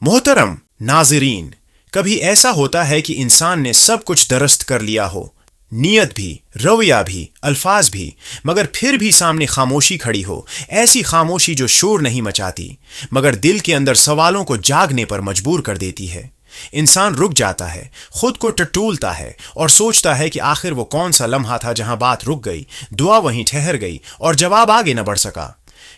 मोहतरम नाज़रीन, कभी ऐसा होता है कि इंसान ने सब कुछ दरस्त कर लिया हो, नीयत भी, रवैया भी, अल्फाज भी, मगर फिर भी सामने खामोशी खड़ी हो। ऐसी खामोशी जो शोर नहीं मचाती मगर दिल के अंदर सवालों को जागने पर मजबूर कर देती है। इंसान रुक जाता है, खुद को टटोलता है और सोचता है कि आखिर वो कौन सा लम्हा था जहां बात रुक गई, दुआ वहीं ठहर गई और जवाब आगे न बढ़ सका।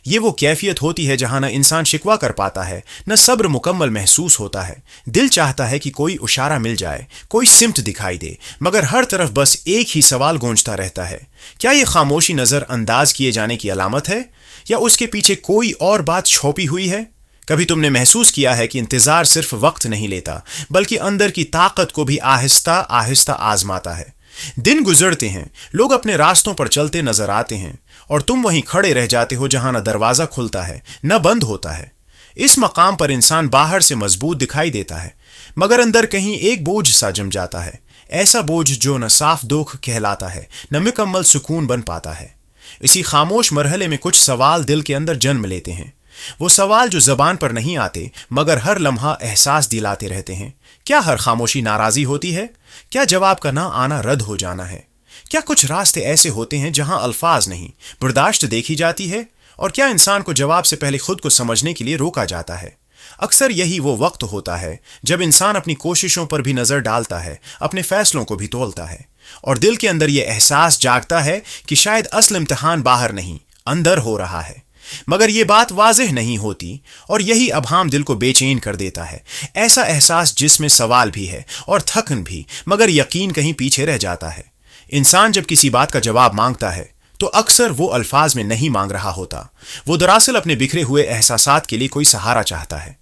ये वो कैफियत होती है जहां न इंसान शिकवा कर पाता है, न सब्र मुकम्मल महसूस होता है। दिल चाहता है कि कोई इशारा मिल जाए, कोई सिमत दिखाई दे, मगर हर तरफ बस एक ही सवाल गूंजता रहता है। क्या ये खामोशी नजर अंदाज किए जाने की अलामत है या उसके पीछे कोई और बात छुपी हुई है? कभी तुमने महसूस किया है कि इंतजार सिर्फ वक्त नहीं लेता, बल्कि अंदर की ताकत को भी आहिस्ता आहिस्ता आजमाता है। दिन गुजरते हैं, लोग अपने रास्तों पर चलते नजर आते हैं और तुम वहीं खड़े रह जाते हो जहां न दरवाजा खुलता है न बंद होता है। इस मकाम पर इंसान बाहर से मजबूत दिखाई देता है, मगर अंदर कहीं एक बोझ सा जम जाता है। ऐसा बोझ जो न साफ दुख कहलाता है न मुकम्मल सुकून बन पाता है। इसी खामोश मरहले में कुछ सवाल दिल के अंदर जन्म लेते हैं। वो सवाल जो जबान पर नहीं आते मगर हर लम्हा एहसास दिलाते रहते हैं। क्या हर खामोशी नाराजी होती है? क्या जवाब का ना आना रद्द हो जाना है? क्या कुछ रास्ते ऐसे होते हैं जहां अल्फाज नहीं बर्दाश्त देखी जाती है? और क्या इंसान को जवाब से पहले खुद को समझने के लिए रोका जाता है? अक्सर यही वो वक्त होता है जब इंसान अपनी कोशिशों पर भी नजर डालता है, अपने फैसलों को भी तोलता है और दिल के अंदर यह एहसास जागता है कि शायद असल इम्तिहान बाहर नहीं अंदर हो रहा है। मगर यह बात वाज़ेह नहीं होती और यही अभाम दिल को बेचैन कर देता है। ऐसा एहसास जिसमें सवाल भी है और थकन भी, मगर यकीन कहीं पीछे रह जाता है। इंसान जब किसी बात का जवाब मांगता है तो अक्सर वो अल्फाज में नहीं मांग रहा होता। वो दरअसल अपने बिखरे हुए एहसासात के लिए कोई सहारा चाहता है।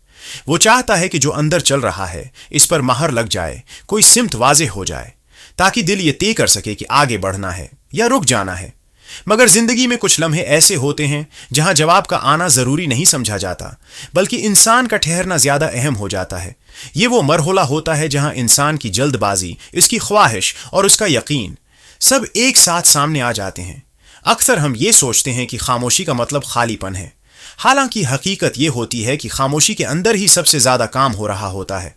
वो चाहता है कि जो अंदर चल रहा है इस पर महर लग जाए, कोई सिमत वाज़ेह हो जाए, ताकि दिल ये तय कर सके कि आगे बढ़ना है या रुक जाना है। मगर जिंदगी में कुछ लम्हे ऐसे होते हैं जहां जवाब का आना जरूरी नहीं समझा जाता, बल्कि इंसान का ठहरना ज्यादा अहम हो जाता है। ये वो मरहला होता है जहां इंसान की जल्दबाजी, इसकी ख्वाहिश और उसका यकीन सब एक साथ सामने आ जाते हैं। अक्सर हम ये सोचते हैं कि खामोशी का मतलब खालीपन है, हालांकि हकीकत ये होती है कि खामोशी के अंदर ही सबसे ज्यादा काम हो रहा होता है।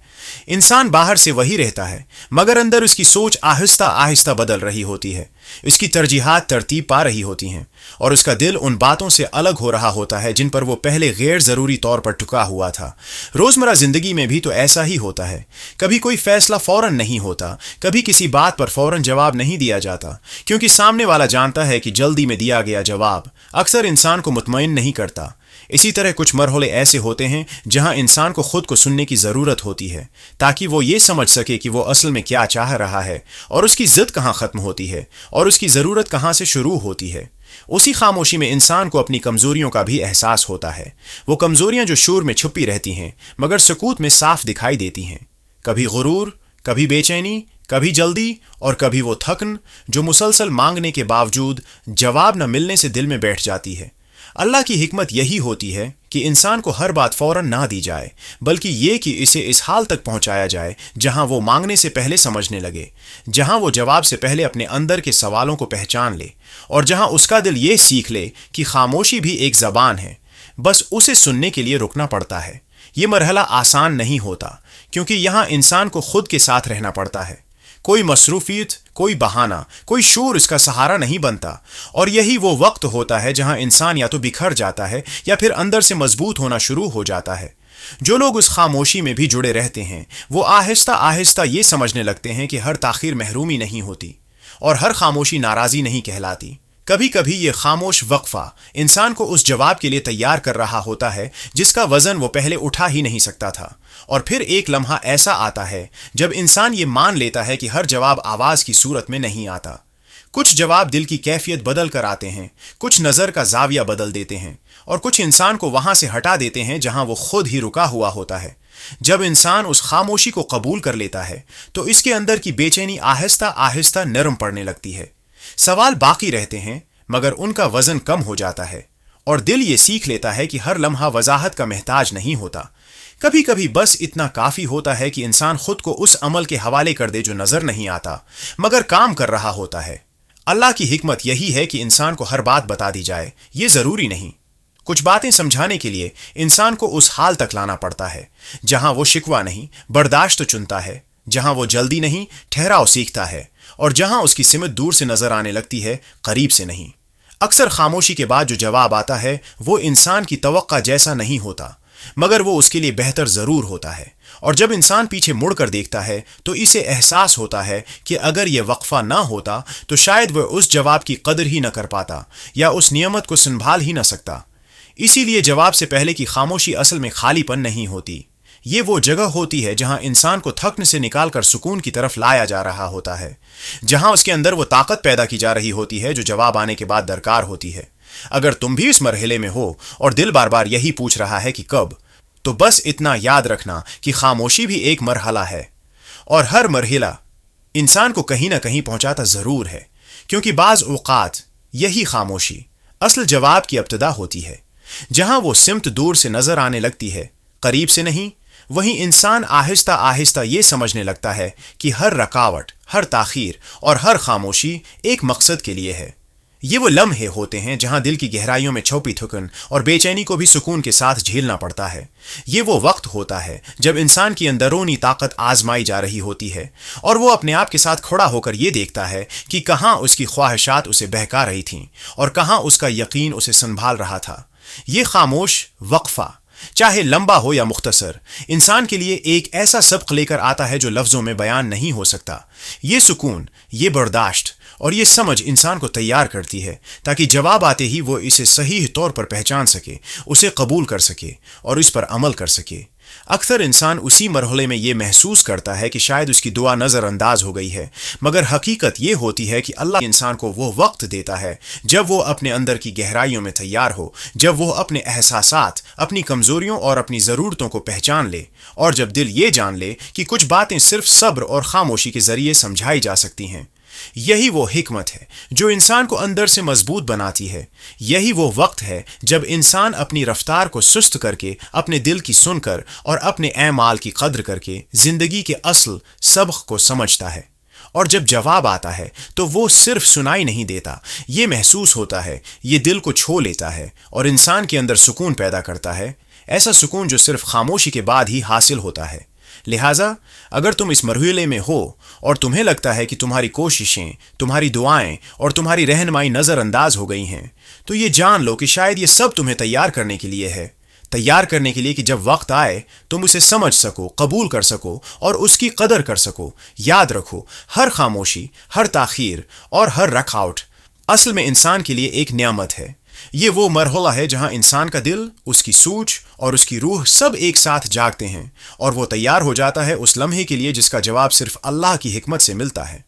इंसान बाहर से वही रहता है, मगर अंदर उसकी सोच आहिस्ता आहिस्ता बदल रही होती है, उसकी तरजीहात तरतीब पा रही होती हैं और उसका दिल उन बातों से अलग हो रहा होता है जिन पर वो पहले गैर जरूरी तौर पर टुका हुआ था। रोजमर्रा जिंदगी में भी तो ऐसा ही होता है। कभी कोई फैसला फौरन नहीं होता, कभी किसी बात पर फौरन जवाब नहीं दिया जाता, क्योंकि सामने वाला जानता है कि जल्दी में दिया गया जवाब अक्सर इंसान को मुतमईन नहीं करता। इसी तरह कुछ मरहले ऐसे होते हैं जहां इंसान को खुद को सुनने की जरूरत होती है, ताकि वो ये समझ सके कि वो असल में क्या चाह रहा है और उसकी जिद कहां खत्म होती है और उसकी जरूरत कहां से शुरू होती है। उसी खामोशी में इंसान को अपनी कमजोरियों का भी एहसास होता है। वो कमजोरियां जो शोर में छुपी रहती हैं मगर सुकूत में साफ दिखाई देती हैं। कभी गुरूर, कभी बेचैनी, कभी जल्दी और कभी वो थकन जो मुसलसल मांगने के बावजूद जवाब न मिलने से दिल में बैठ जाती है। अल्लाह की हिकमत यही होती है कि इंसान को हर बात फौरन ना दी जाए, बल्कि ये कि इसे इस हाल तक पहुंचाया जाए जहां वो मांगने से पहले समझने लगे, जहां वो जवाब से पहले अपने अंदर के सवालों को पहचान ले और जहां उसका दिल ये सीख ले कि खामोशी भी एक जबान है, बस उसे सुनने के लिए रुकना पड़ता है। ये मरहला आसान नहीं होता, क्योंकि यहां इंसान को खुद के साथ रहना पड़ता है। कोई मसरूफियत, कोई बहाना, कोई शोर इसका सहारा नहीं बनता और यही वो वक्त होता है जहां इंसान या तो बिखर जाता है या फिर अंदर से मजबूत होना शुरू हो जाता है। जो लोग उस खामोशी में भी जुड़े रहते हैं वो आहिस्ता आहिस्ता ये समझने लगते हैं कि हर ताखीर महरूमी नहीं होती और हर खामोशी नाराजी नहीं कहलाती। कभी कभी ये खामोश वक्फा इंसान को उस जवाब के लिए तैयार कर रहा होता है जिसका वजन वो पहले उठा ही नहीं सकता था। और फिर एक लम्हा ऐसा आता है जब इंसान ये मान लेता है कि हर जवाब आवाज की सूरत में नहीं आता। कुछ जवाब दिल की कैफियत बदल कर आते हैं, कुछ नजर का जाविया बदल देते हैं और कुछ इंसान को वहां से हटा देते हैं जहां वो खुद ही रुका हुआ होता है। जब इंसान उस खामोशी को कबूल कर लेता है तो इसके अंदर की बेचैनी आहिस्ता आहिस्ता नरम पड़ने लगती है। सवाल बाकी रहते हैं मगर उनका वजन कम हो जाता है और दिल ये सीख लेता है कि हर लम्हा वजाहत का महताज नहीं होता। कभी कभी बस इतना काफी होता है कि इंसान खुद को उस अमल के हवाले कर दे जो नजर नहीं आता मगर काम कर रहा होता है। अल्लाह की हिकमत यही है कि इंसान को हर बात बता दी जाए, ये जरूरी नहीं। کچھ باتیں سمجھانے کے لیے انسان کو اس حال تک لانا پڑتا ہے جہاں وہ شکوہ نہیں برداشت چنتا ہے، جہاں وہ جلدی نہیں ٹھہراؤ سیکھتا ہے، اور جہاں اس کی سمت دور سے نظر آنے لگتی ہے قریب سے نہیں۔ اکثر خاموشی کے بعد جو جواب آتا ہے وہ انسان کی توقع جیسا نہیں ہوتا، مگر وہ اس کے لیے بہتر ضرور ہوتا ہے۔ اور جب انسان پیچھے مڑ کر دیکھتا ہے تو اسے احساس ہوتا ہے کہ اگر یہ وقفہ نہ ہوتا تو شاید وہ اس جواب کی قدر ہی نہ کر پاتا یا اس نعمت کو سنبھال ہی نہ سکتا۔ اسی لیے جواب سے پہلے کی خاموشی اصل میں خالی پن نہیں ہوتی، یہ وہ جگہ ہوتی ہے جہاں انسان کو تھکن سے نکال کر سکون کی طرف لایا جا رہا ہوتا ہے، جہاں اس کے اندر وہ طاقت پیدا کی جا رہی ہوتی ہے جو جواب آنے کے بعد درکار ہوتی ہے۔ اگر تم بھی اس مرحلے میں ہو اور دل بار بار یہی پوچھ رہا ہے کہ کب، تو بس اتنا یاد رکھنا کہ خاموشی بھی ایک مرحلہ ہے، اور ہر مرحلہ انسان کو کہیں نہ کہیں پہنچاتا ضرور ہے، کیونکہ بعض اوقات یہی خاموشی اصل جواب کی ابتدا ہوتی ہے۔ جہاں وہ سمت دور سے نظر آنے لگتی ہے قریب سے نہیں، وہیں انسان آہستہ آہستہ یہ سمجھنے لگتا ہے کہ ہر رکاوٹ، ہر تاخیر اور ہر خاموشی ایک مقصد کے لیے ہے۔ یہ وہ لمحے ہوتے ہیں جہاں دل کی گہرائیوں میں چھپی تھکن اور بے چینی کو بھی سکون کے ساتھ جھیلنا پڑتا ہے۔ یہ وہ وقت ہوتا ہے جب انسان کی اندرونی طاقت آزمائی جا رہی ہوتی ہے، اور وہ اپنے آپ کے ساتھ کھڑا ہو کر یہ دیکھتا ہے کہ کہاں اس کی خواہشات اسے بہکا رہی تھیں اور کہاں اس کا یقین اسے سنبھال رہا تھا۔ یہ خاموش وقفہ، چاہے لمبا ہو یا مختصر، انسان کے لیے ایک ایسا سبق لے کر آتا ہے جو لفظوں میں بیان نہیں ہو سکتا۔ یہ سکون، یہ برداشت اور یہ سمجھ انسان کو تیار کرتی ہے تاکہ جواب آتے ہی وہ اسے صحیح طور پر پہچان سکے، اسے قبول کر سکے اور اس پر عمل کر سکے۔ اکثر انسان اسی مرحلے میں یہ محسوس کرتا ہے کہ شاید اس کی دعا نظر انداز ہو گئی ہے، مگر حقیقت یہ ہوتی ہے کہ اللہ انسان کو وہ وقت دیتا ہے جب وہ اپنے اندر کی گہرائیوں میں تیار ہو، جب وہ اپنے احساسات، اپنی کمزوریوں اور اپنی ضرورتوں کو پہچان لے، اور جب دل یہ جان لے کہ کچھ باتیں صرف صبر اور خاموشی کے ذریعے سمجھائی جا سکتی ہیں۔ یہی وہ حکمت ہے جو انسان کو اندر سے مضبوط بناتی ہے۔ یہی وہ وقت ہے جب انسان اپنی رفتار کو سست کر کے، اپنے دل کی سن کر اور اپنے اعمال کی قدر کر کے زندگی کے اصل سبق کو سمجھتا ہے۔ اور جب جواب آتا ہے تو وہ صرف سنائی نہیں دیتا، یہ محسوس ہوتا ہے، یہ دل کو چھو لیتا ہے اور انسان کے اندر سکون پیدا کرتا ہے، ایسا سکون جو صرف خاموشی کے بعد ہی حاصل ہوتا ہے۔ لہٰذا اگر تم اس مرحلے میں ہو اور تمہیں لگتا ہے کہ تمہاری کوششیں، تمہاری دعائیں اور تمہاری رہنمائی نظر انداز ہو گئی ہیں، تو یہ جان لو کہ شاید یہ سب تمہیں تیار کرنے کے لیے ہے، تیار کرنے کے لیے کہ جب وقت آئے تم اسے سمجھ سکو، قبول کر سکو اور اس کی قدر کر سکو۔ یاد رکھو، ہر خاموشی، ہر تاخیر اور ہر رکاوٹ اصل میں انسان کے لیے ایک نعمت ہے۔ یہ وہ مرحلہ ہے جہاں انسان کا دل، اس کی سوچ اور اس کی روح سب ایک ساتھ جاگتے ہیں، اور وہ تیار ہو جاتا ہے اس لمحے کے لیے جس کا جواب صرف اللہ کی حکمت سے ملتا ہے۔